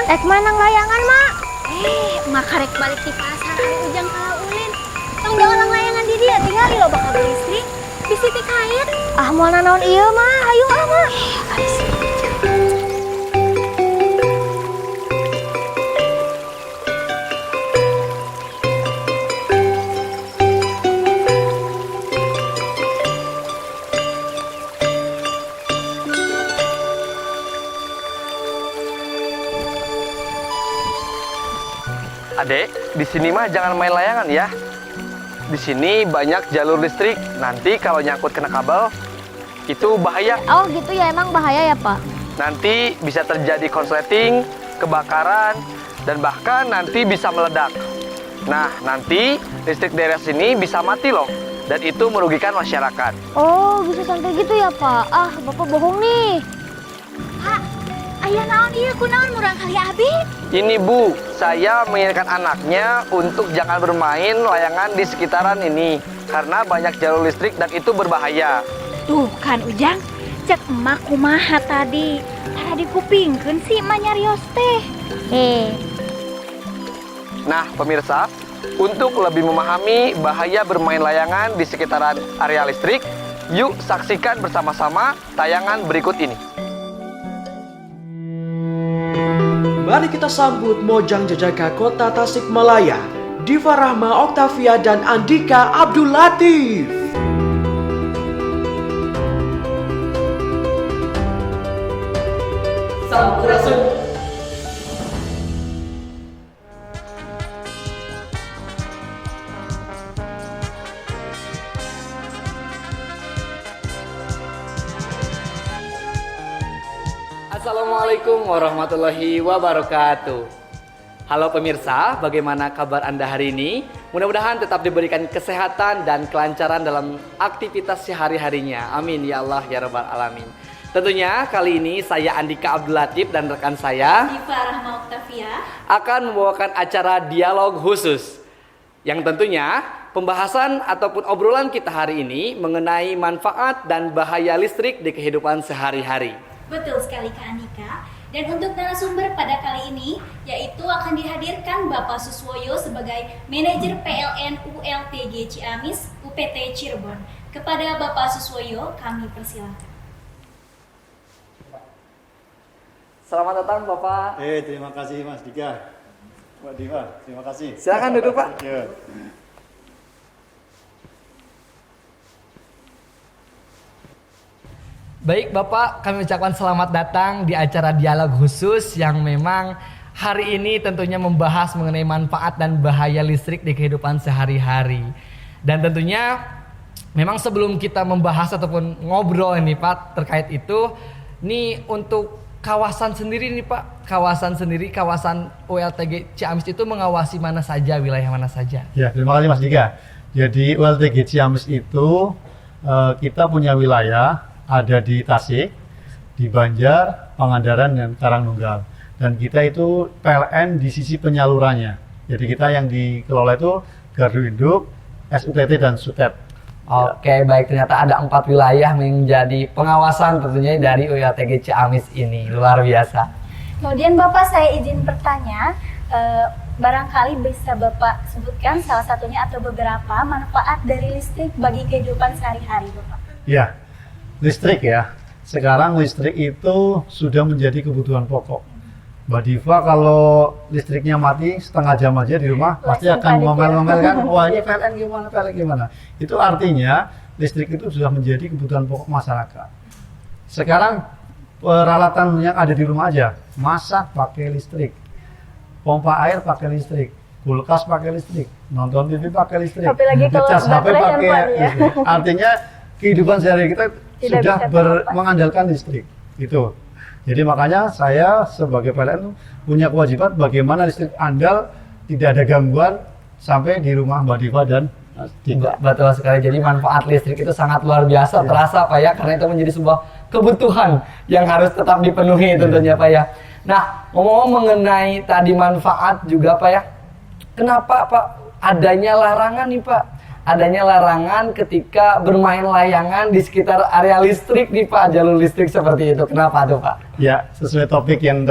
Ek manang layangan, Mak. Mak karek balik di pasar hari ujang kala ulin. Tong dawalang layangan di dia tinggal di loba kabel listrik. Bisi ti kait. Ah moal nanaon ieu mah, hayu ah Mak. Adek, di sini mah jangan main layangan ya. Di sini banyak jalur listrik. Nanti kalau nyangkut kena kabel, itu bahaya. Oh gitu ya, emang bahaya ya Pak? Nanti bisa terjadi konsleting, kebakaran, dan bahkan nanti bisa meledak. Nah, nanti listrik daerah sini bisa mati loh. Dan itu merugikan masyarakat. Oh bisa sampai gitu ya Pak? Ah Bapak bohong nih. Pak, aya naon ieu kunaon murang kali abi? Ini Bu, saya mengingatkan anaknya untuk jangan bermain layangan di sekitaran ini. Karena banyak jalur listrik dan itu berbahaya. Tuh kan ujang, cek emak kumaha tadi. Tara dikupingkeun si emak nyarios teh. Nah, pemirsa, untuk lebih memahami bahaya bermain layangan di sekitaran area listrik, yuk saksikan bersama-sama tayangan berikut ini. Mari kita sambut Mojang Jajaka Kota Tasikmalaya, Diva Rahma Oktavia dan Andika Abdul Latif. Sampurasun. Assalamualaikum warahmatullahi wabarakatuh. Halo pemirsa, bagaimana kabar Anda hari ini? Mudah-mudahan tetap diberikan kesehatan dan kelancaran dalam aktivitas sehari-harinya. Amin ya Allah ya Rabbal Alamin. Tentunya kali ini saya Andika Abdul Latif dan rekan saya Diva Rahma Oktavia akan membawakan acara dialog khusus yang tentunya pembahasan ataupun obrolan kita hari ini mengenai manfaat dan bahaya listrik di kehidupan sehari-hari. Betul sekali Kak Andika. Dan untuk narasumber pada kali ini yaitu akan dihadirkan Bapak Suswoyo sebagai Manajer PLN ULTG Ciamis UPT Cirebon. Kepada Bapak Suswoyo kami persilakan. Selamat datang Bapak. Terima kasih Mas Dika. Mbak Diva, terima kasih. Silakan duduk Pak. Ya. Baik Bapak, kami ucapkan selamat datang di acara dialog khusus yang memang hari ini tentunya membahas mengenai manfaat dan bahaya listrik di kehidupan sehari-hari. Dan tentunya memang sebelum kita membahas ataupun ngobrol ini Pak terkait itu, nih untuk kawasan sendiri nih Pak, kawasan ULTG Ciamis itu mengawasi mana saja, wilayah mana saja? Ya, terima kasih Mas Dika. Jadi ULTG Ciamis itu kita punya wilayah ada di Tasik, di Banjar, Pangandaran, dan Karangnunggal. Dan kita itu PLN di sisi penyalurannya. Jadi kita yang dikelola itu Gardu Induk, SUTT, dan SUTEP. Oke, baik, ternyata ada 4 wilayah menjadi pengawasan tentunya dari ULTG Ciamis ini. Luar biasa. Kemudian Bapak saya izin bertanya, barangkali bisa Bapak sebutkan salah satunya atau beberapa manfaat dari listrik bagi kehidupan sehari-hari Bapak. Ya, listrik ya. Sekarang listrik itu sudah menjadi kebutuhan pokok. Mbak Diva kalau listriknya mati setengah jam aja di rumah pasti akan ngomel-ngomel kan, wah ini PLN gimana. Itu artinya listrik itu sudah menjadi kebutuhan pokok masyarakat. Sekarang peralatan yang ada di rumah aja, masak pakai listrik, pompa air pakai listrik, kulkas pakai listrik, nonton TV pakai listrik, ngecas HP pakai listrik. Artinya kehidupan sehari kita sudah mengandalkan listrik itu. Jadi makanya saya sebagai PLN punya kewajiban bagaimana listrik andal, tidak ada gangguan sampai di rumah Mbak Diva dan Dika. Betul sekali. Jadi manfaat listrik itu sangat luar biasa, terasa Pak ya, karena itu menjadi sebuah kebutuhan yang harus tetap dipenuhi tentunya Pak ya. Nah, ngomong mengenai tadi manfaat juga Pak ya, kenapa Pak adanya larangan nih Pak adanya larangan ketika bermain layangan di sekitar area listrik nih Pak, jalur listrik seperti itu. Kenapa tuh Pak? Ya, sesuai topik yang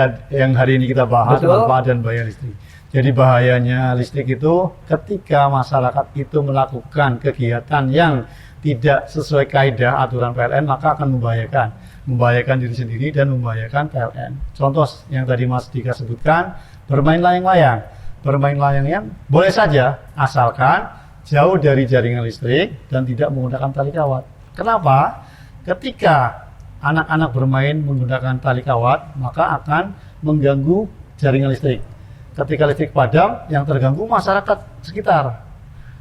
hari ini kita bahas, Betul. manfaat dan bahaya listrik. Jadi bahayanya listrik itu ketika masyarakat itu melakukan kegiatan yang tidak sesuai kaidah aturan PLN, maka akan membahayakan diri sendiri dan membahayakan PLN. Contoh yang tadi Mas Dika sebutkan, bermain layang-layang. Bermain layang-layang boleh saja, asalkan jauh dari jaringan listrik dan tidak menggunakan tali kawat. Kenapa? Ketika anak-anak bermain menggunakan tali kawat, maka akan mengganggu jaringan listrik. Ketika listrik padam, yang terganggu masyarakat sekitar.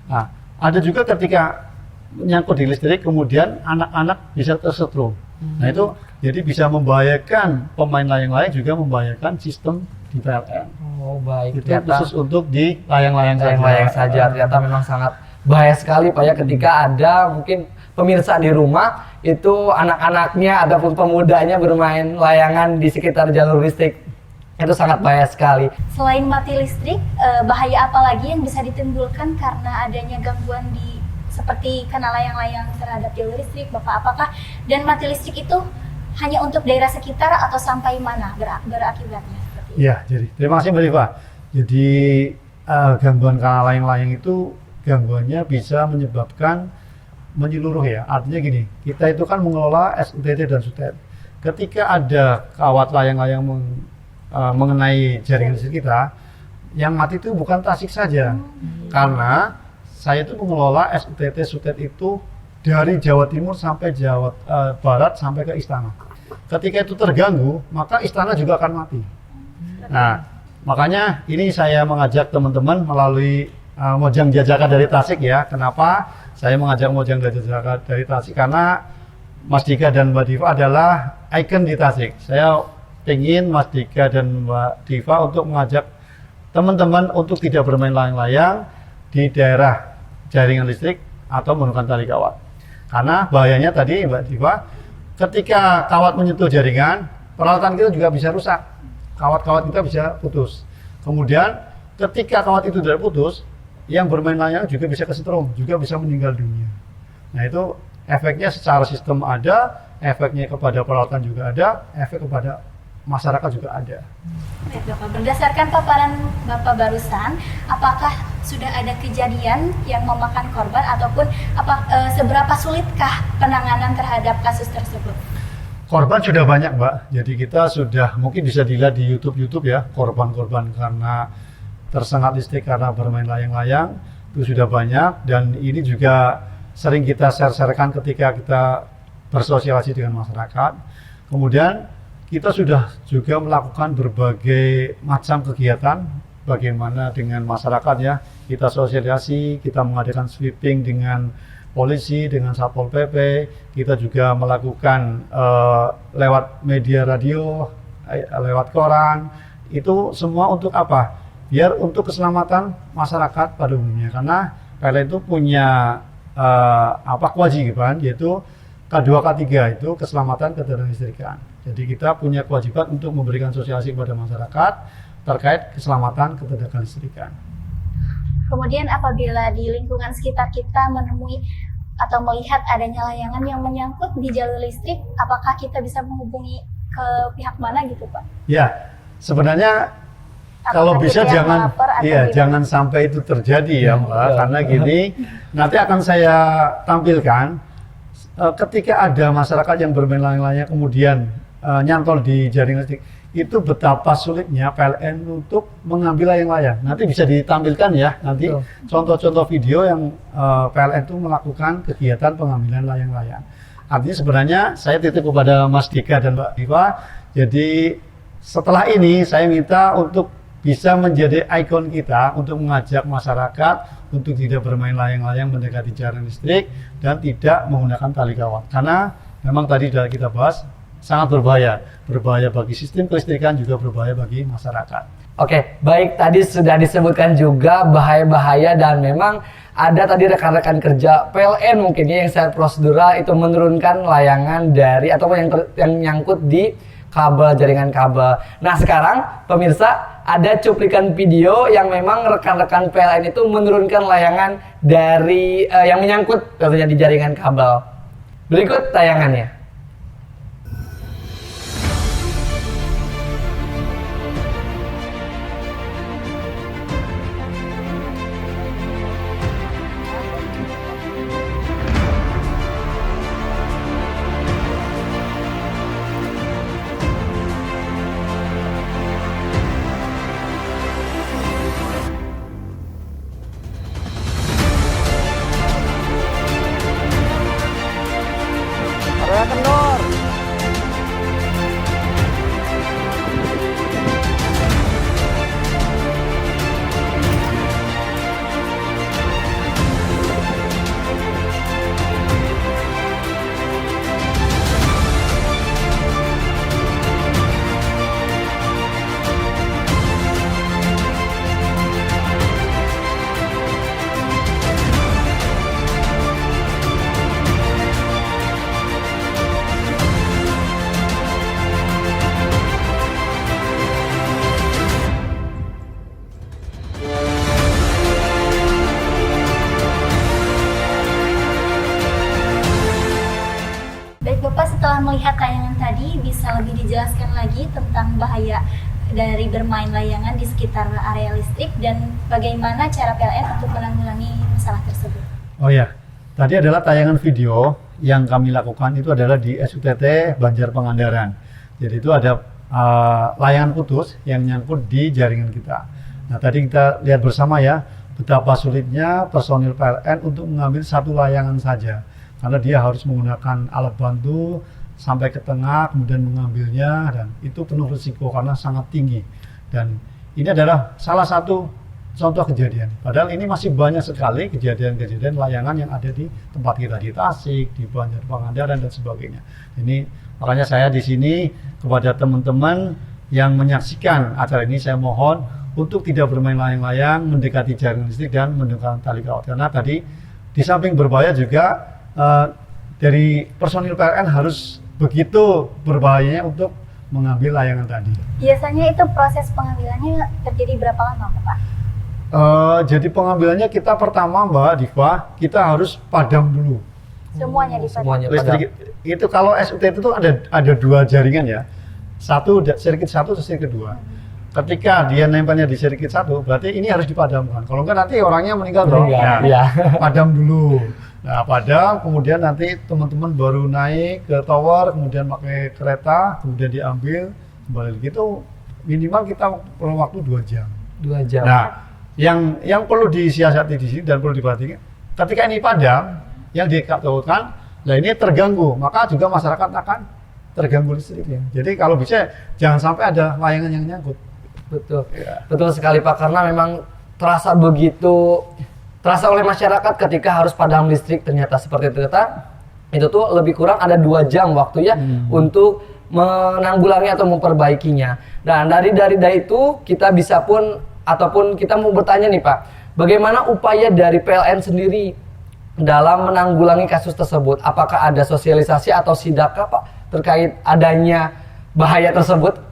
Nah, ada juga ketika menyangkut di listrik, kemudian anak-anak bisa tersetrum. Nah itu jadi bisa membahayakan pemain layang-layang, juga membahayakan sistem di PLN. Oh baik, Itu khusus untuk di layang-layang saja. Ternyata memang sangat bahaya sekali Pak ya, ketika ada mungkin pemirsa di rumah itu anak-anaknya ataupun pemudanya bermain layangan di sekitar jalur listrik. Itu sangat bahaya sekali. Selain mati listrik, bahaya apa lagi yang bisa ditimbulkan karena adanya gangguan di seperti kena layang-layang terhadap jalur listrik, Bapak? Apakah dan mati listrik itu hanya untuk daerah sekitar atau sampai mana berakibatnya? Iya, jadi terima kasih Mbak Diva. Jadi gangguan karena layang-layang itu gangguannya bisa menyebabkan menyeluruh ya. Artinya gini, kita itu kan mengelola SUTT dan SUTET. Ketika ada kawat layang-layang mengenai jaringan listrik kita, yang mati itu bukan Tasik saja. Karena saya itu mengelola SUTT SUTET itu dari Jawa Timur sampai Jawa Barat sampai ke Istana. Ketika itu terganggu, maka Istana juga akan mati. Nah, makanya ini saya mengajak teman-teman melalui Mojang Jajaka dari Tasik ya. Kenapa saya mengajak Mojang Jajaka dari Tasik? Karena Mas Dika dan Mbak Diva adalah ikon di Tasik. Saya ingin Mas Dika dan Mbak Diva untuk mengajak teman-teman untuk tidak bermain layang-layang di daerah jaringan listrik atau menggunakan tali kawat. Karena bahayanya tadi Mbak Diva, ketika kawat menyentuh jaringan, peralatan kita juga bisa rusak. Kawat-kawat kita bisa putus. Kemudian ketika kawat itu tidak putus, yang bermain layang juga bisa kesetrum, juga bisa meninggal dunia. Nah itu efeknya secara sistem ada, efeknya kepada peralatan juga ada, efek kepada masyarakat juga ada. Baik, Bapak. Berdasarkan paparan Bapak barusan, apakah sudah ada kejadian yang memakan korban ataupun seberapa sulitkah penanganan terhadap kasus tersebut? Korban sudah banyak Mbak, jadi kita sudah mungkin bisa dilihat di YouTube ya, korban-korban karena tersengat listrik karena bermain layang-layang itu sudah banyak, dan ini juga sering kita share-sharekan ketika kita bersosialisasi dengan masyarakat. Kemudian kita sudah juga melakukan berbagai macam kegiatan bagaimana dengan masyarakat ya, kita sosialisasi, kita mengadakan sweeping dengan polisi, dengan Satpol PP, kita juga melakukan lewat media radio, lewat koran, itu semua untuk apa? Biar untuk keselamatan masyarakat pada umumnya, karena PLN itu punya kewajiban, yaitu K2 K3 itu keselamatan ketenagaan. Jadi kita punya kewajiban untuk memberikan sosialisasi kepada masyarakat terkait keselamatan ketenagaan. Kemudian apabila di lingkungan sekitar kita menemui atau melihat adanya layangan yang menyangkut di jalur listrik, apakah kita bisa menghubungi ke pihak mana gitu Pak? Ya, sebenarnya Apakah kalau bisa kita yang jangan, melapor atau iya gimana? jangan sampai itu terjadi ya Mbak, karena gini, nanti akan saya tampilkan ketika ada masyarakat yang bermain layang-layang kemudian nyantol di jaringan listrik, itu betapa sulitnya PLN untuk mengambil layang-layang. Nanti bisa ditampilkan ya, nanti contoh-contoh video yang PLN itu melakukan kegiatan pengambilan layang-layang. Artinya sebenarnya saya titip kepada Mas Dika dan Mbak Diva, jadi setelah ini saya minta untuk bisa menjadi ikon kita untuk mengajak masyarakat untuk tidak bermain layang-layang mendekati jaringan listrik dan tidak menggunakan tali kawat. Karena memang tadi sudah kita bahas, sangat berbahaya bagi sistem kelistrikan, juga berbahaya bagi masyarakat. Oke, baik, tadi sudah disebutkan juga bahaya-bahaya, dan memang ada tadi rekan-rekan kerja PLN mungkin ya yang secara prosedural itu menurunkan layangan dari ataupun yang nyangkut di kabel, jaringan kabel. Nah sekarang pemirsa ada cuplikan video yang memang rekan-rekan PLN itu menurunkan layangan dari yang menyangkut tentunya di jaringan kabel. Berikut tayangannya. Area kendor. Baik Bapak, setelah melihat tayangan tadi, bisa lebih dijelaskan lagi tentang bahaya dari bermain layangan di sekitar area listrik dan bagaimana cara PLN untuk menanggulangi masalah tersebut. Oh ya, tadi adalah tayangan video yang kami lakukan itu adalah di SUTT Banjar Pangandaran. Jadi itu ada layangan putus yang nyangkut di jaringan kita. Nah tadi kita lihat bersama ya, betapa sulitnya personil PLN untuk mengambil satu layangan saja. Karena dia harus menggunakan alat bantu sampai ke tengah, kemudian mengambilnya, dan itu penuh risiko karena sangat tinggi. Dan ini adalah salah satu contoh kejadian. Padahal ini masih banyak sekali kejadian-kejadian layangan yang ada di tempat kita, di Tasik, di Banjar Pangandaran, dan sebagainya. Ini makanya saya di sini kepada teman-teman yang menyaksikan acara ini, saya mohon untuk tidak bermain layang-layang, mendekati jaringan listrik, dan menggunakan tali kawat. Karena tadi di samping berbahaya juga dari personil PLN harus begitu berbahayanya untuk mengambil layangan tadi. Biasanya itu proses pengambilannya terjadi berapa lama Bapak? Jadi pengambilannya kita pertama Mbak Diva, kita harus padam dulu. Semuanya dipadam? Semuanya Listrik itu kalau SUTT itu ada dua jaringan ya, sirkuit satu dan sirkuit kedua. Ketika dia nempelnya di sirkuit satu, berarti ini harus dipadamkan. Kalau enggak nanti orangnya meninggal dong. Nah, Iya. padam dulu. Nah, padam, kemudian nanti teman-teman baru naik ke tower, kemudian pakai kereta, kemudian diambil kembali lagi. Itu minimal kita perlu waktu 2 jam. 2 jam. Nah, yang perlu disiasati di sini dan perlu diperhatikan, ketika ini padam, yang dikatakan, nah ini terganggu, maka juga masyarakat akan terganggu listriknya. Jadi kalau bisa jangan sampai ada layangan yang nyangkut. Betul, Ya. betul sekali Pak, karena memang terasa oleh masyarakat ketika harus padam listrik ternyata seperti itu itu tuh lebih kurang ada 2 jam waktunya untuk menanggulangi atau memperbaikinya. Dan dari itu kita bisa pun ataupun kita mau bertanya nih Pak, bagaimana upaya dari PLN sendiri dalam menanggulangi kasus tersebut? Apakah ada sosialisasi atau sidakkah Pak terkait adanya bahaya tersebut?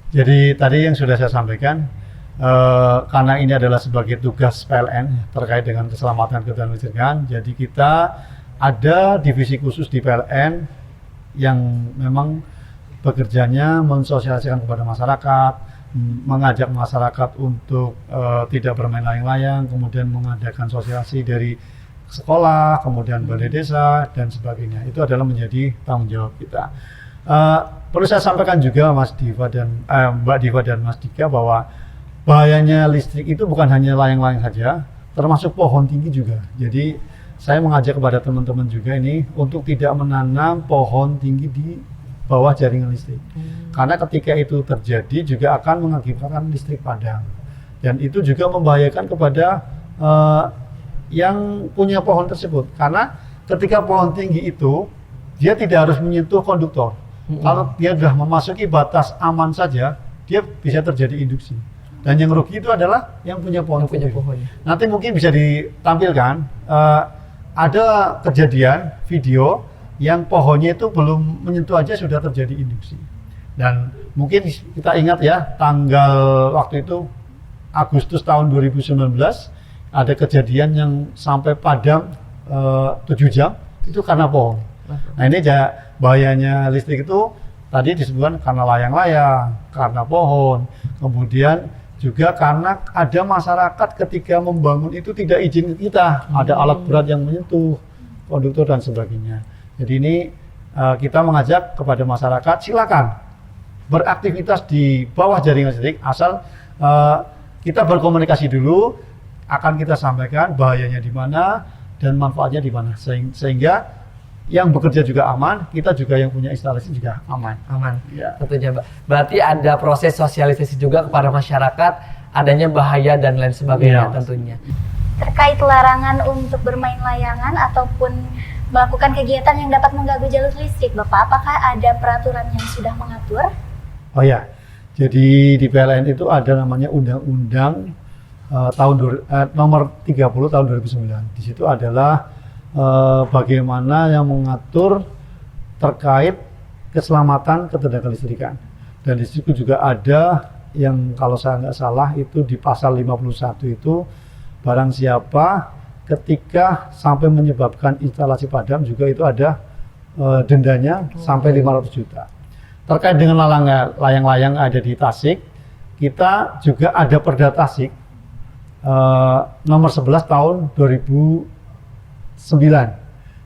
Jadi tadi yang sudah saya sampaikan, karena ini adalah sebagai tugas PLN terkait dengan keselamatan ketenaga listrikan, jadi kita ada divisi khusus di PLN yang memang bekerjanya mensosialisasikan kepada masyarakat, mengajak masyarakat untuk tidak bermain layang-layang, kemudian mengadakan sosialisasi dari sekolah, kemudian balai desa, dan sebagainya. Itu adalah menjadi tanggung jawab kita. Perlu saya sampaikan juga Mas Diva dan Mbak Diva dan Mas Dika bahwa bahayanya listrik itu bukan hanya layang-layang saja, termasuk pohon tinggi juga. Jadi saya mengajak kepada teman-teman juga ini untuk tidak menanam pohon tinggi di bawah jaringan listrik. Karena ketika itu terjadi juga akan mengakibatkan listrik padam. Dan itu juga membahayakan kepada yang punya pohon tersebut. Karena ketika pohon tinggi itu dia tidak harus menyentuh konduktor. Kalau dia sudah memasuki batas aman saja, dia bisa terjadi induksi. Dan yang rugi itu adalah yang punya pohon. Nanti mungkin bisa ditampilkan, ada kejadian video yang pohonnya itu belum menyentuh aja sudah terjadi induksi. Dan mungkin kita ingat ya, tanggal waktu itu Agustus tahun 2019 ada kejadian yang sampai padam 7 jam itu karena pohon. Nah ini bahayanya listrik itu tadi disebutkan karena layang-layang, karena pohon, kemudian juga karena ada masyarakat ketika membangun itu tidak izin kita, ada alat berat yang menyentuh konduktor dan sebagainya. Jadi ini kita mengajak kepada masyarakat, silakan beraktivitas di bawah jaringan listrik, asal kita berkomunikasi dulu, akan kita sampaikan bahayanya di mana dan manfaatnya di mana, sehingga yang bekerja juga aman, kita juga yang punya instalasi juga aman. Aman, Ya. tentunya Mbak. Berarti ada proses sosialisasi juga kepada masyarakat, adanya bahaya dan lain sebagainya Iya. tentunya. Terkait larangan untuk bermain layangan ataupun melakukan kegiatan yang dapat mengganggu jalur listrik, Bapak, apakah ada peraturan yang sudah mengatur? Oh ya, jadi di PLN itu ada namanya Undang-Undang nomor 30 tahun 2009. Di situ adalah bagaimana yang mengatur terkait keselamatan ketenaga listrikan. Dan di situ juga ada yang kalau saya nggak salah itu di pasal 51 itu barang siapa ketika sampai menyebabkan instalasi padam juga itu ada dendanya sampai 500 juta. Terkait dengan layang-layang ada di Tasik, kita juga ada Perda Tasik nomor 11 tahun 2009.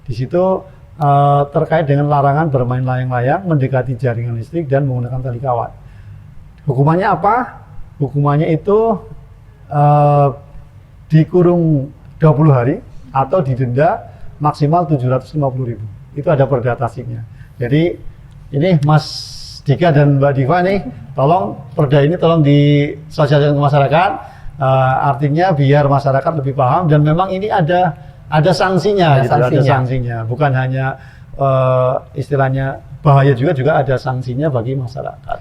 Di situ terkait dengan larangan bermain layang-layang, mendekati jaringan listrik dan menggunakan tali kawat. Hukumannya apa? Hukumannya itu dikurung 20 hari atau didenda maksimal 750.000. Itu ada Perda Tasiknya. Jadi ini Mas Dika dan Mbak Diva nih, tolong perda ini tolong disosialisasikan ke masyarakat. Artinya biar masyarakat lebih paham dan memang ini ada sanksinya, ada sanksinya. Bukan hanya istilahnya bahaya juga ada sanksinya bagi masyarakat.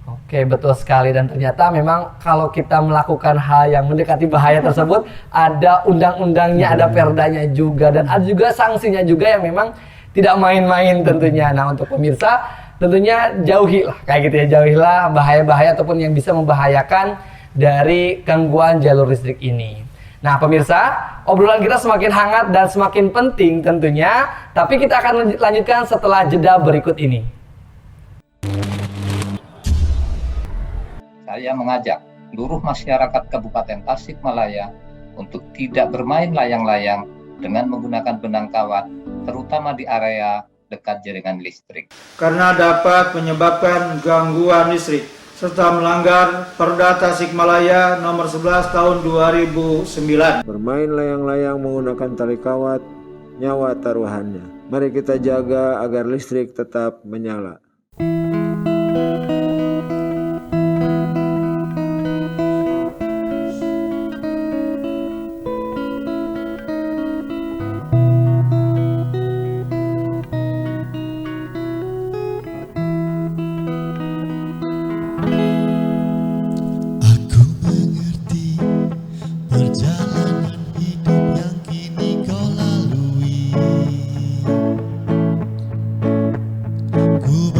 Oke, betul sekali, dan ternyata memang kalau kita melakukan hal yang mendekati bahaya tersebut ada undang-undangnya, ada perdanya juga, dan ada juga sanksinya juga yang memang tidak main-main tentunya. Nah, untuk pemirsa tentunya jauhilah kayak gitu ya, jauhilah bahaya-bahaya ataupun yang bisa membahayakan dari gangguan jalur listrik ini. Nah pemirsa, obrolan kita semakin hangat dan semakin penting tentunya, tapi kita akan lanjutkan setelah jeda berikut ini. Saya mengajak seluruh masyarakat Kabupaten Tasikmalaya untuk tidak bermain layang-layang dengan menggunakan benang kawat, terutama di area dekat jaringan listrik. Karena dapat menyebabkan gangguan listrik serta melanggar Perda Tasikmalaya nomor 11 tahun 2009. Bermain layang-layang menggunakan tali kawat, nyawa taruhannya. Mari kita jaga agar listrik tetap menyala. Ku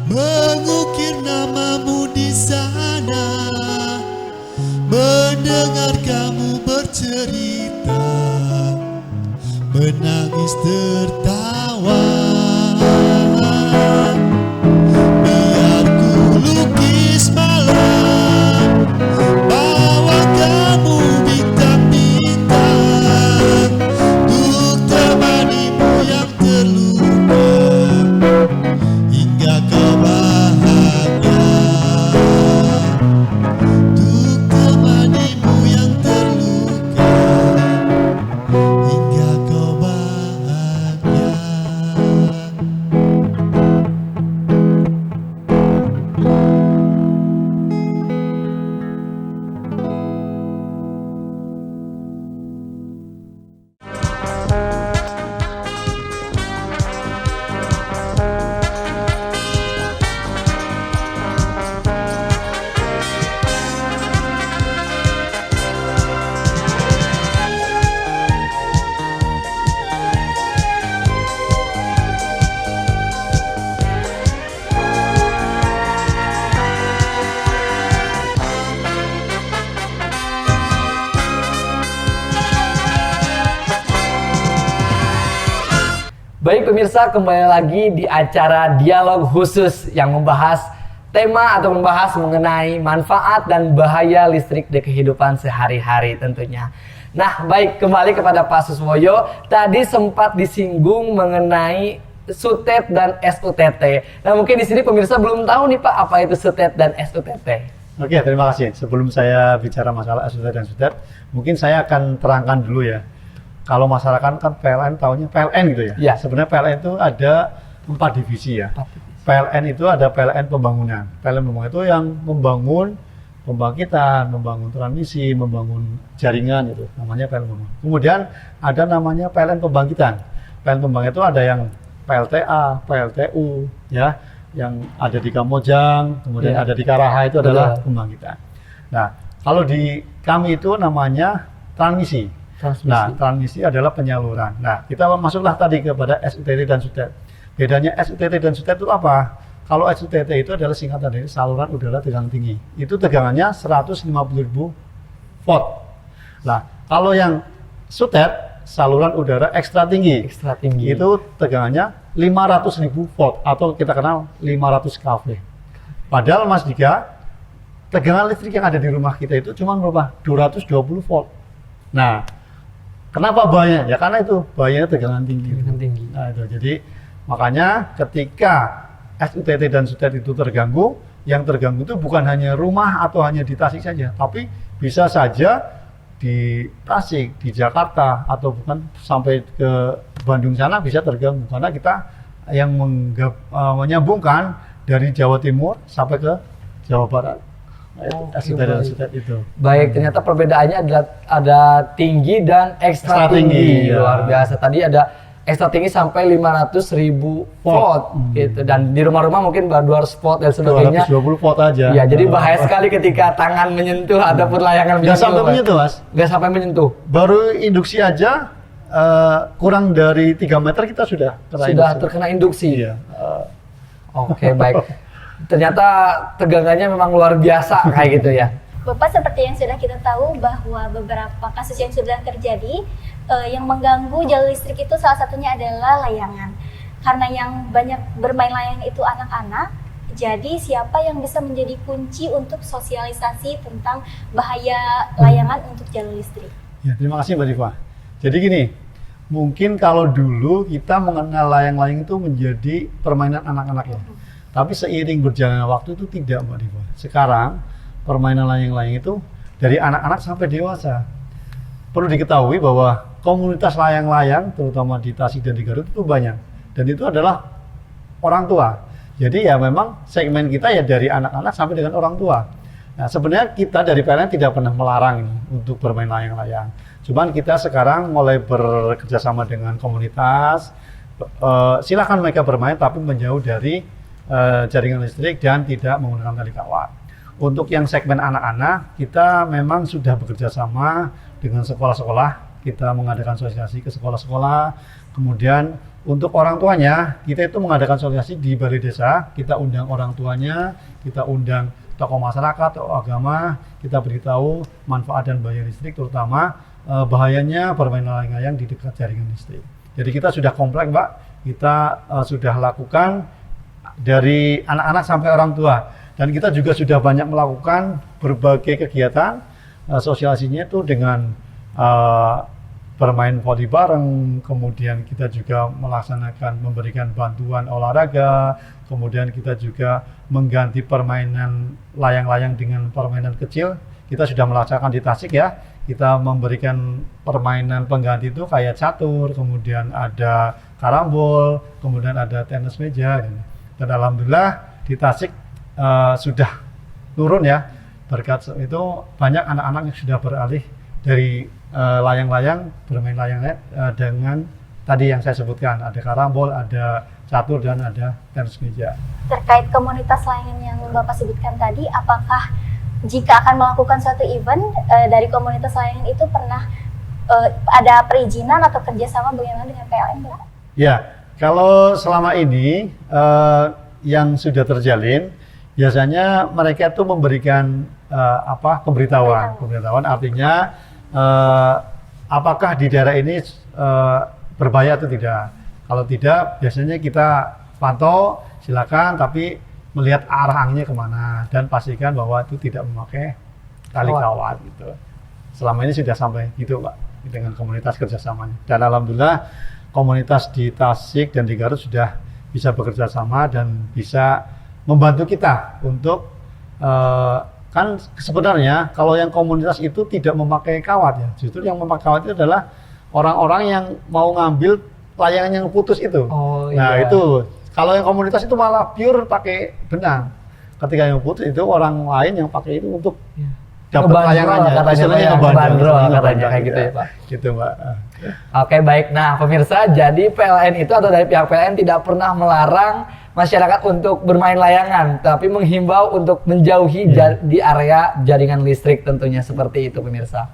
mengukir namamu di sana, mendengar kamu bercerita, menangis tertawa. Biar ku lukis malam, bawa kamu bintang-bintang, untuk temanimu yang terluka, hingga kau bahagia. Untuk temanimu yang terluka, hingga kau bahagia. Baik pemirsa, kembali lagi di acara Dialog Khusus yang membahas tema atau membahas mengenai manfaat dan bahaya listrik di kehidupan sehari-hari tentunya. Nah, baik, kembali kepada Pak Suswoyo. Tadi sempat disinggung mengenai SUTET dan SUTT. Nah, mungkin di sini pemirsa belum tahu nih Pak, apa itu SUTET dan SUTT. Oke, terima kasih. Sebelum saya bicara masalah SUTET dan SUTET, mungkin saya akan terangkan dulu ya. Kalau masyarakat kan PLN tahunya PLN gitu ya. Ya. Sebenarnya PLN itu ada 4 divisi ya. PLN itu ada PLN pembangunan. PLN pembangunan itu yang membangun pembangkitan, membangun transmisi, membangun jaringan itu. Namanya PLN pembangunan. Kemudian ada namanya PLN pembangkitan. PLN pembangkitan itu ada yang PLTA, PLTU ya, yang ada di Kamojang, kemudian ada di Karaha itu adalah pembangkitan. Nah, kalau di kami itu namanya transmisi. Nah, transmisi adalah penyaluran. Nah, kita masuklah tadi kepada SUTT dan SUTET. Bedanya SUTT dan SUTET itu apa? Kalau SUTT itu adalah singkatan dari saluran udara tegangan tinggi. Itu tegangannya 150.000 volt. Nah, kalau yang SUTET, saluran udara ekstra tinggi. Ekstra tinggi. Itu tegangannya 500.000 volt atau kita kenal 500 kV. Padahal Mas Dika, tegangan listrik yang ada di rumah kita itu cuma berapa? 220 volt. Nah, kenapa bahaya? Ya karena itu bahayanya tegangan tinggi. Tegangan tinggi. Nah, itu. Jadi makanya ketika SUTT dan SUTET itu terganggu, yang terganggu itu bukan hanya rumah atau hanya di Tasik saja, tapi bisa saja di Tasik, di Jakarta, atau bukan sampai ke Bandung sana bisa terganggu karena kita yang menyambungkan dari Jawa Timur sampai ke Jawa Barat. SUTT dan SUTET itu. Baik, ternyata perbedaannya ada tinggi dan ekstra tinggi. Luar biasa. Tadi ada ekstra tinggi sampai 500.000 volt gitu, dan di rumah-rumah mungkin baru 200 volt dan sebagainya. 220 volt aja. Ya, jadi bahaya sekali ketika tangan menyentuh ataupun layangan menyentuh. Nggak sampai menyentuh, Mas. Nggak sampai menyentuh. Baru induksi aja kurang dari 3 meter kita sudah terkena induksi. Iya. Oke, baik. Ternyata tegangannya memang luar biasa kayak gitu ya. Bapak, seperti yang sudah kita tahu bahwa beberapa kasus yang sudah terjadi yang mengganggu jalur listrik itu salah satunya adalah layangan. Karena yang banyak bermain layangan itu anak-anak, jadi siapa yang bisa menjadi kunci untuk sosialisasi tentang bahaya layangan untuk jalur listrik? Ya, terima kasih Mbak Diva. Jadi gini, mungkin kalau dulu kita mengenal layang-layang itu menjadi permainan anak-anak ya. Tapi seiring berjalannya waktu itu tidak, Mbak Diva. Sekarang permainan layang-layang itu dari anak-anak sampai dewasa. Perlu diketahui bahwa komunitas layang-layang terutama di Tasik dan di Garut itu banyak. Dan itu adalah orang tua. Jadi ya memang segmen kita ya dari anak-anak sampai dengan orang tua. Nah, sebenarnya kita dari PLN tidak pernah melarang ini untuk bermain layang-layang. Cuman kita sekarang mulai bekerja sama dengan komunitas. Silakan mereka bermain tapi menjauh dari jaringan listrik dan tidak menggunakan tali kawat. Untuk yang segmen anak-anak, kita memang sudah bekerja sama dengan sekolah-sekolah. Kita mengadakan sosialisasi ke sekolah-sekolah, kemudian untuk orang tuanya, kita itu mengadakan sosialisasi di balai desa. Kita undang orang tuanya, kita undang tokoh masyarakat, tokoh agama, kita beritahu manfaat dan bahaya listrik, terutama bahayanya bermain layang-layang di dekat jaringan listrik. Jadi kita sudah komplek, Mbak. Kita sudah lakukan dari anak-anak sampai orang tua. Dan kita juga sudah banyak melakukan berbagai kegiatan sosialisasinya itu dengan bermain voli bareng, kemudian kita juga melaksanakan memberikan bantuan olahraga, kemudian kita juga mengganti permainan layang-layang dengan permainan kecil. Kita sudah melaksanakan di Tasik ya, kita memberikan permainan pengganti itu kayak catur, kemudian ada karambol, kemudian ada tenis meja. Dan alhamdulillah di Tasik sudah turun ya, berkat itu banyak anak-anak yang sudah beralih dari layang-layang, bermain layang-layang dengan tadi yang saya sebutkan, ada karambol, ada catur, dan ada tenis meja. Terkait komunitas layangan yang Bapak sebutkan tadi, apakah jika akan melakukan suatu event dari komunitas layangan itu pernah ada perizinan atau kerjasama bagaimana dengan PLN, Pak? Ya, kalau selama ini yang sudah terjalin, biasanya mereka itu memberikan pemberitahuan artinya apakah di daerah ini berbahaya atau tidak. Kalau tidak, biasanya kita pantau, silakan, tapi melihat arah anginnya kemana dan pastikan bahwa itu tidak memakai tali kawat gitu. Selama ini sudah sampai gitu, Pak, dengan komunitas kerjasamanya. Dan alhamdulillah komunitas di Tasik dan di Garut sudah bisa bekerja sama dan bisa membantu kita untuk kan sebenarnya kalau yang komunitas itu tidak memakai kawat ya, justru yang memakai kawat itu adalah orang-orang yang mau ngambil layangan yang putus itu. Nah itu kalau yang komunitas itu malah pure pakai benang. Ketika yang putus itu orang lain yang pakai itu untuk dapat layangannya. Katanya ngebandrol katanya kayak gitu ya, Pak. Gitu, Mbak. Oke, baik. Nah, pemirsa, jadi PLN itu atau dari pihak PLN tidak pernah melarang masyarakat untuk bermain layangan, tapi menghimbau untuk menjauhi di area jaringan listrik tentunya, seperti itu pemirsa.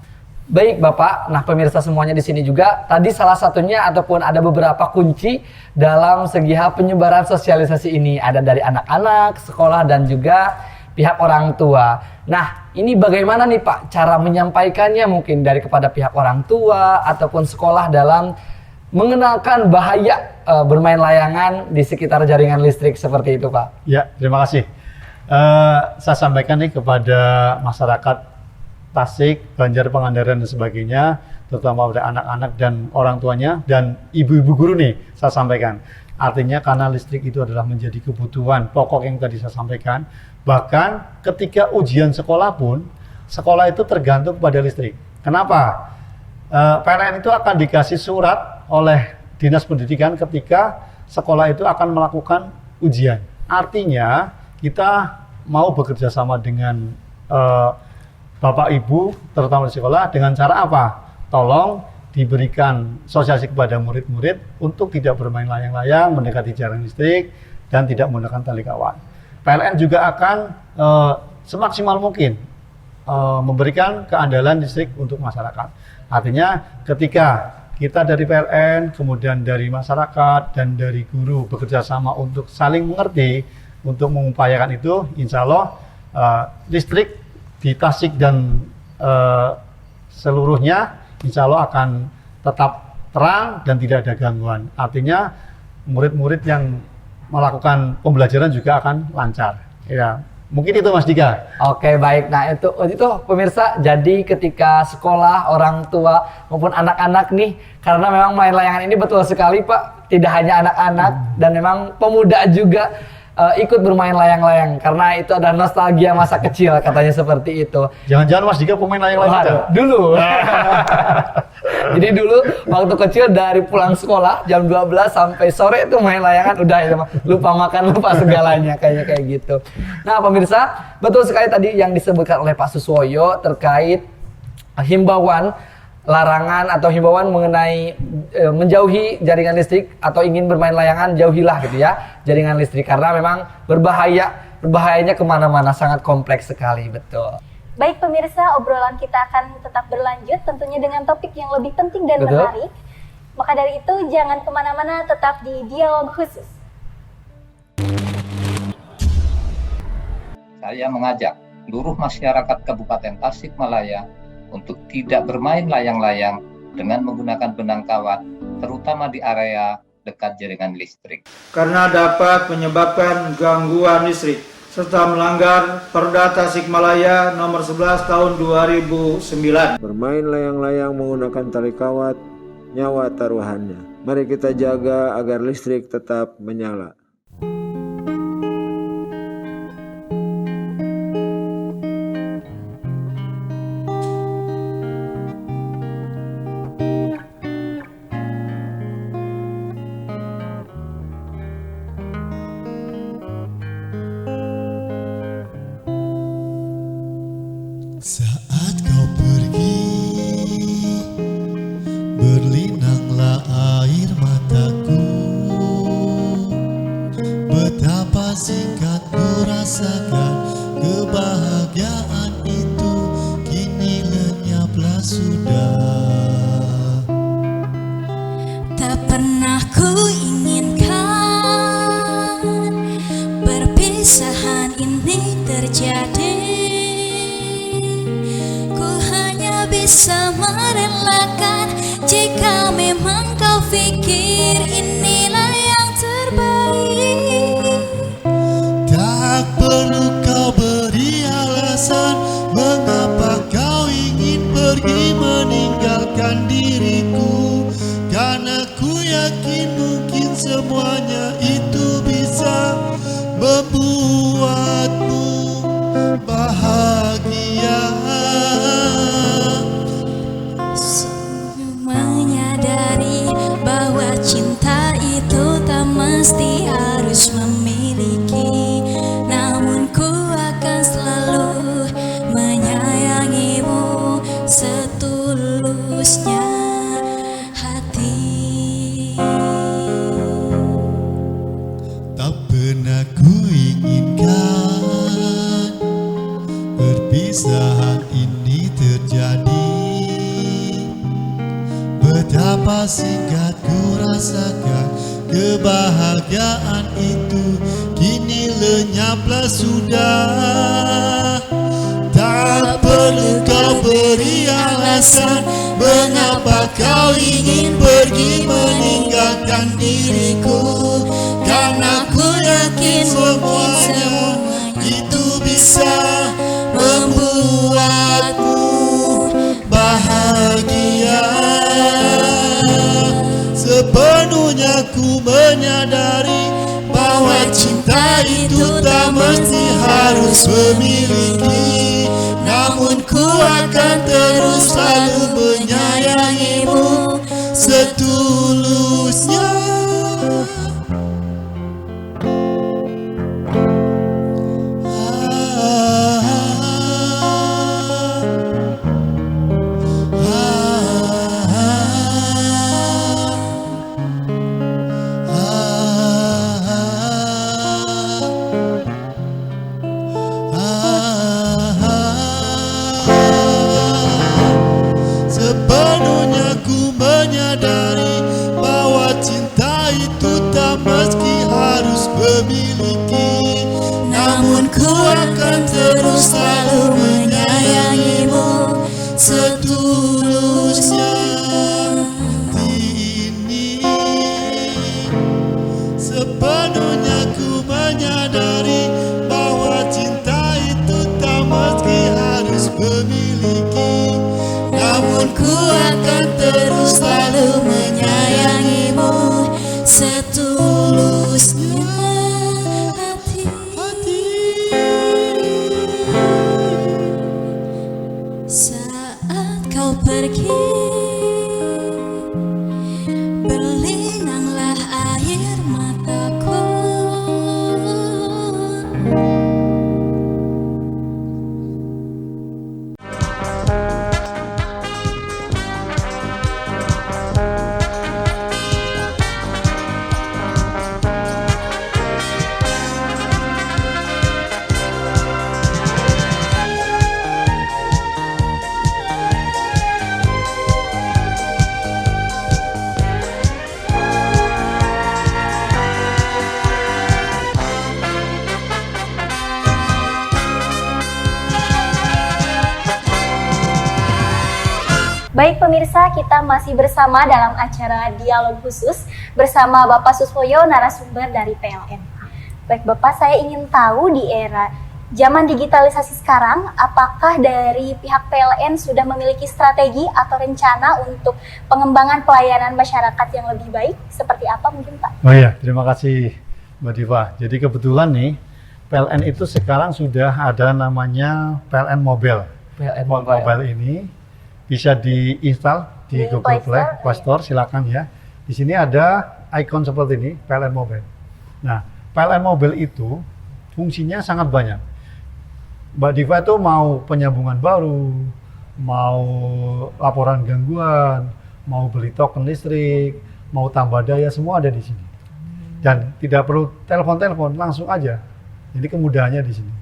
Baik Bapak, nah pemirsa semuanya di sini juga, tadi salah satunya ataupun ada beberapa kunci dalam segi penyebaran sosialisasi ini, ada dari anak-anak, sekolah, dan juga pihak orang tua. Nah, ini bagaimana nih Pak cara menyampaikannya mungkin dari kepada pihak orang tua ataupun sekolah dalam mengenalkan bahaya bermain layangan di sekitar jaringan listrik seperti itu, Pak? Ya, terima kasih. Saya sampaikan nih kepada masyarakat Tasik, Banjar, Pangandaran, dan sebagainya, terutama pada anak-anak dan orang tuanya, dan ibu-ibu guru nih, saya sampaikan. Artinya karena listrik itu adalah menjadi kebutuhan pokok yang tadi saya sampaikan, bahkan ketika ujian sekolah pun, sekolah itu tergantung pada listrik. Kenapa? PLN itu akan dikasih surat oleh Dinas Pendidikan ketika sekolah itu akan melakukan ujian. Artinya kita mau bekerja sama dengan Bapak Ibu, terutama di sekolah, dengan cara apa? Tolong diberikan sosialisasi kepada murid-murid untuk tidak bermain layang-layang, mendekati jaringan listrik, dan tidak menggunakan tali kawat. PLN juga akan semaksimal mungkin memberikan keandalan listrik untuk masyarakat. Artinya ketika kita dari PLN, kemudian dari masyarakat, dan dari guru bekerja sama untuk saling mengerti, untuk mengupayakan itu, insya Allah listrik di Tasik dan seluruhnya insya Allah akan tetap terang dan tidak ada gangguan. Artinya murid-murid yang melakukan pembelajaran juga akan lancar. Ya, mungkin itu Mas Dika. Oke, baik. Nah itu pemirsa, jadi ketika sekolah, orang tua maupun anak-anak nih, karena memang main layangan ini betul sekali Pak, tidak hanya anak-anak dan memang pemuda juga ikut bermain layang-layang karena itu ada nostalgia masa kecil, katanya seperti itu. Jangan-jangan Mas Dika pemain layang-layang dulu. Jadi dulu waktu kecil dari pulang sekolah jam 12 sampai sore itu main layangan udah ya, lupa makan, lupa segalanya kayaknya kayak gitu. Nah pemirsa, betul sekali tadi yang disebutkan oleh Pak Suswoyo terkait himbauan larangan atau himbauan mengenai menjauhi jaringan listrik atau ingin bermain layangan, jauhilah gitu ya jaringan listrik karena memang berbahayanya kemana-mana, sangat kompleks sekali, betul. Baik pemirsa, obrolan kita akan tetap berlanjut tentunya dengan topik yang lebih penting dan menarik. Maka dari itu jangan kemana-mana, tetap di Dialog Khusus. Saya mengajak seluruh masyarakat Kabupaten Tasikmalaya untuk tidak bermain layang-layang dengan menggunakan benang kawat, terutama di area dekat jaringan listrik. Karena dapat menyebabkan gangguan listrik serta melanggar Perda Tasikmalaya nomor 11 tahun 2009. Bermain layang-layang menggunakan tali kawat, nyawa taruhannya. Mari kita jaga agar listrik tetap menyala. Saat kau pergi, berlinanglah air mataku. Betapa singkat ku rasakan kebahagiaan itu, kini lenyaplah sudah. Tak pernah ku inginkan perpisahan ini terjadi. Bisa merelakan jika memang kau pikir inilah yang terbaik. Tak perlu kau beri alasan mengapa kau ingin pergi meninggalkan diriku, karena ku yakin mungkin semuanya itu bisa membuatmu bahagia. Menyadari bahwa cinta itu tak mesti harus memiliki, namun ku akan selalu menyayangimu setulusnya hati. Tak pernah ku inginkan perpisahan ini terjadi. Betapa singkat ku rasakan kebahagiaan itu, kini lenyaplah sudah. Tak perlu kau beri alasan mengapa kau ingin pergi meninggalkan diriku, karena ku yakin semuanya itu bisa membuatmu bahagia. Sepenuhnya ku menyadari bahwa cinta itu tak mesti harus memiliki, namun ku akan terus selalu menyayangimu setulusnya. Sepenuhnya ku menyadari bahwa cinta itu tak mesti harus memiliki, namun ku akan terus selalu menyayangimu setulusnya. Ini sepenuhnya ku menyadari bahwa cinta itu tak mesti harus memiliki, namun ku akan terus selalu menyayangimu setulusnya hati. Saat kau pergi, berlinanglah air mataku. Baik pemirsa, kita masih bersama dalam acara dialog khusus bersama Bapak Suswoyo, narasumber dari PLN. Baik Bapak, saya ingin tahu di era zaman digitalisasi sekarang, apakah dari pihak PLN sudah memiliki strategi atau rencana untuk pengembangan pelayanan masyarakat yang lebih baik? Seperti apa mungkin Pak? Oh iya, terima kasih Mbak Diva. Jadi kebetulan nih, PLN itu sekarang sudah ada namanya PLN Mobile. PLN Mobile ini bisa diinstal di Google Play Store, silakan ya. Di sini ada icon seperti ini, PLN Mobile. Nah, PLN Mobile itu fungsinya sangat banyak. Mbak Diva itu mau penyambungan baru, mau laporan gangguan, mau beli token listrik, mau tambah daya, semua ada di sini. Dan tidak perlu telepon-telepon, langsung aja. Jadi kemudahannya di sini.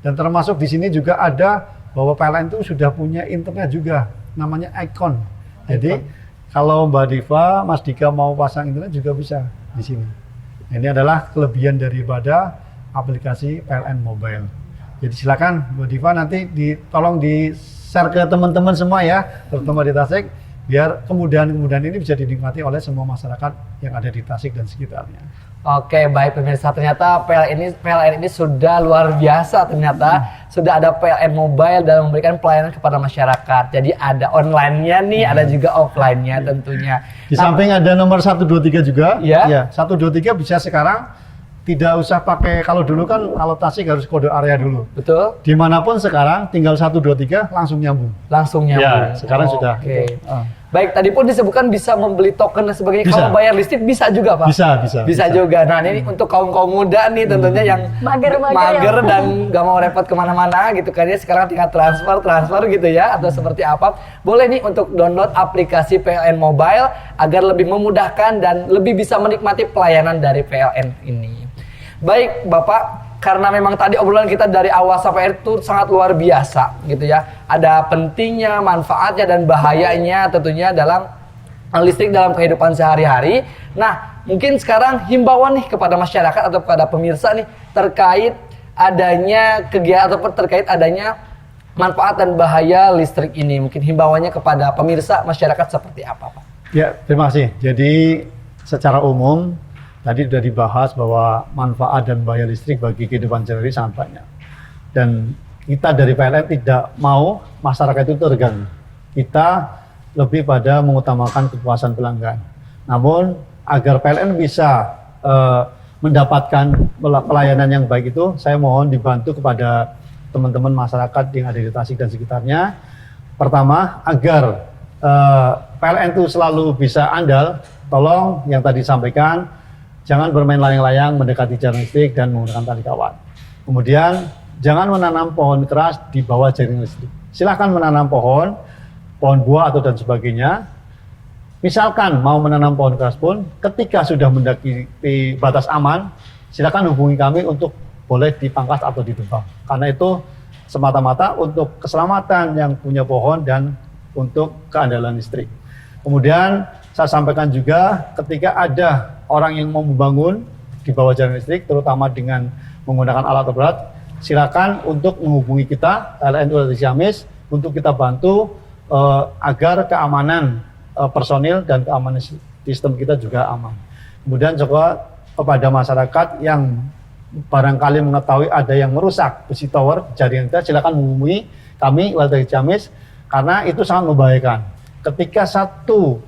Dan termasuk di sini juga ada bahwa PLN itu sudah punya internet juga, namanya Icon. Jadi kalau Mbak Diva, Mas Dika mau pasang internet juga bisa di sini. Ini adalah kelebihan daripada aplikasi PLN Mobile. Jadi silakan Mbak Diva nanti tolong di-share ke teman-teman semua ya, terutama di Tasik, biar kemudahan-kemudahan ini bisa dinikmati oleh semua masyarakat yang ada di Tasik dan sekitarnya. Oke, baik pemirsa, ternyata PLN ini sudah luar biasa ternyata. Sudah ada PLN Mobile dalam memberikan pelayanan kepada masyarakat. Jadi ada online-nya nih, ada juga offline-nya tentunya. Di samping ada nomor 123 juga. Ya. 123 bisa sekarang tidak usah pakai, kalau dulu kan kalau Tasik harus kode area dulu. Betul. Dimanapun sekarang tinggal 123 langsung nyambung. Langsung nyambung. Ya, sekarang sudah. Oke. Baik, tadi pun disebutkan bisa membeli token dan sebagainya. Kalau bayar listrik bisa juga Pak? Bisa juga. Nah ini untuk kaum muda nih tentunya yang mager dan gak mau repot kemana-mana gitu kan ya. Sekarang tinggal transfer gitu ya, atau seperti apa. Boleh nih untuk download aplikasi PLN Mobile agar lebih memudahkan dan lebih bisa menikmati pelayanan dari PLN ini. Baik Bapak, karena memang tadi obrolan kita dari awal sampai akhir itu sangat luar biasa gitu ya. Ada pentingnya, manfaatnya dan bahayanya tentunya dalam listrik dalam kehidupan sehari-hari. Nah, mungkin sekarang himbauan nih kepada masyarakat atau kepada pemirsa nih terkait adanya kegiatan atau terkait adanya manfaat dan bahaya listrik ini. Mungkin himbauannya kepada pemirsa masyarakat seperti apa Pak? Ya, terima kasih. Jadi secara umum tadi sudah dibahas bahwa manfaat dan bahaya listrik bagi kehidupan sehari-hari sangat banyak. Dan kita dari PLN tidak mau masyarakat itu terganggu. Kita lebih pada mengutamakan kepuasan pelanggan. Namun agar PLN bisa mendapatkan pelayanan yang baik itu, saya mohon dibantu kepada teman-teman masyarakat yang ada di Tasik dan sekitarnya. Pertama, agar PLN itu selalu bisa andal, tolong yang tadi disampaikan, jangan bermain layang-layang mendekati jaring listrik dan menggunakan tali kawat. Kemudian jangan menanam pohon keras di bawah jaring listrik. Silakan menanam pohon buah atau dan sebagainya. Misalkan mau menanam pohon keras pun, ketika sudah mendekati batas aman, silakan hubungi kami untuk boleh dipangkas atau ditebang. Karena itu semata-mata untuk keselamatan yang punya pohon dan untuk keandalan listrik. Kemudian saya sampaikan juga ketika ada orang yang mau membangun di bawah jaring listrik, terutama dengan menggunakan alat berat, silakan untuk menghubungi kita, PLN ULT Ciamis, untuk kita bantu agar keamanan personil dan keamanan sistem kita juga aman. Kemudian juga kepada masyarakat yang barangkali mengetahui ada yang merusak besi tower jaringan kita, silakan menghubungi kami ULT Ciamis, karena itu sangat membahayakan. Ketika satu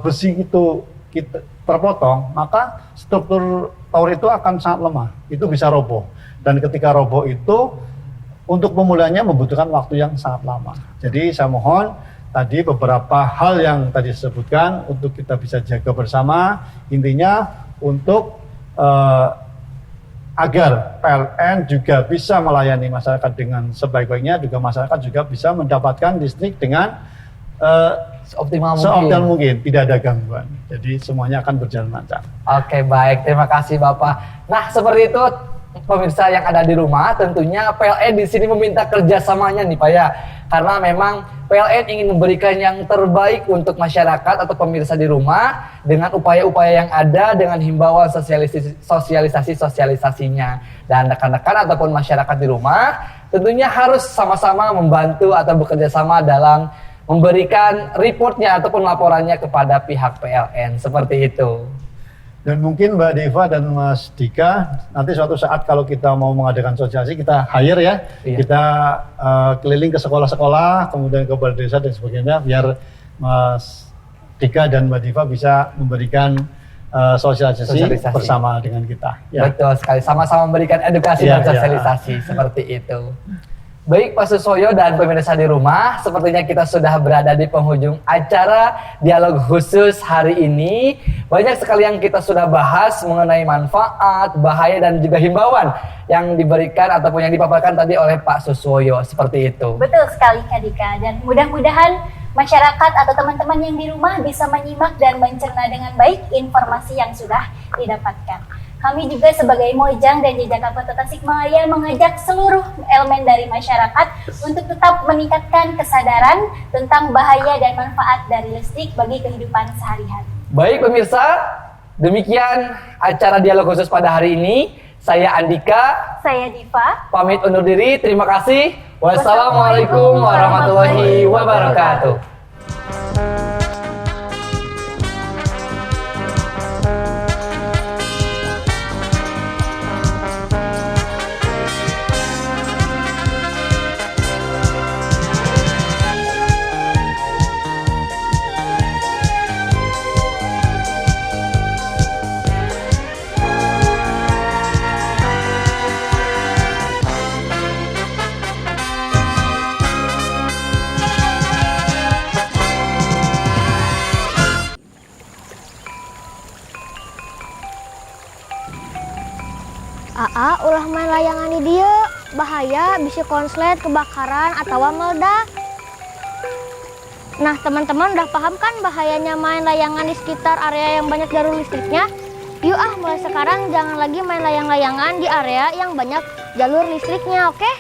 besi itu kita terpotong, maka struktur tower itu akan sangat lemah, itu bisa roboh. Dan ketika roboh itu, untuk pemulainya membutuhkan waktu yang sangat lama. Jadi saya mohon tadi beberapa hal yang tadi disebutkan untuk kita bisa jaga bersama, intinya untuk agar PLN juga bisa melayani masyarakat dengan sebaik-baiknya, juga masyarakat juga bisa mendapatkan listrik dengan seoptimal mungkin, tidak ada gangguan. Jadi semuanya akan berjalan lancar. Oke, baik, terima kasih Bapak. Nah, seperti itu pemirsa yang ada di rumah, tentunya PLN di sini meminta kerjasamanya nih Pak ya, karena memang PLN ingin memberikan yang terbaik untuk masyarakat atau pemirsa di rumah dengan upaya-upaya yang ada, dengan himbauan sosialisasinya. Dan rekan-rekan ataupun masyarakat di rumah tentunya harus sama-sama membantu atau bekerja sama dalam memberikan reportnya ataupun laporannya kepada pihak PLN seperti itu. Dan mungkin Mbak Diva dan Mas Dika, nanti suatu saat kalau kita mau mengadakan sosialisasi, kita hire ya, kita keliling ke sekolah-sekolah, kemudian ke balai desa dan sebagainya, biar Mas Dika dan Mbak Diva bisa memberikan sosialisasi bersama dengan kita. Ya. Betul sekali, sama-sama memberikan edukasi dan sosialisasi seperti itu. Baik Pak Suswoyo dan pemirsa di rumah, sepertinya kita sudah berada di penghujung acara dialog khusus hari ini. Banyak sekali yang kita sudah bahas mengenai manfaat, bahaya dan juga himbauan yang diberikan ataupun yang dipaparkan tadi oleh Pak Suswoyo, seperti itu. Betul sekali Kak Dika, dan mudah-mudahan masyarakat atau teman-teman yang di rumah bisa menyimak dan mencerna dengan baik informasi yang sudah didapatkan. Kami juga sebagai Mojang dan Jejaka Kota Tasikmalaya mengajak seluruh elemen dari masyarakat untuk tetap meningkatkan kesadaran tentang bahaya dan manfaat dari listrik bagi kehidupan sehari-hari. Baik pemirsa, demikian acara dialog khusus pada hari ini. Saya Andika, saya Diva, pamit undur diri. Terima kasih. Wassalamualaikum warahmatullahi wabarakatuh. Aa, ulah main layangan di dia, bahaya bisa konslet, kebakaran, atau meledak. Nah teman-teman udah paham kan bahayanya main layangan di sekitar area yang banyak jalur listriknya? Yuk mulai sekarang jangan lagi main layang-layangan di area yang banyak jalur listriknya, oke?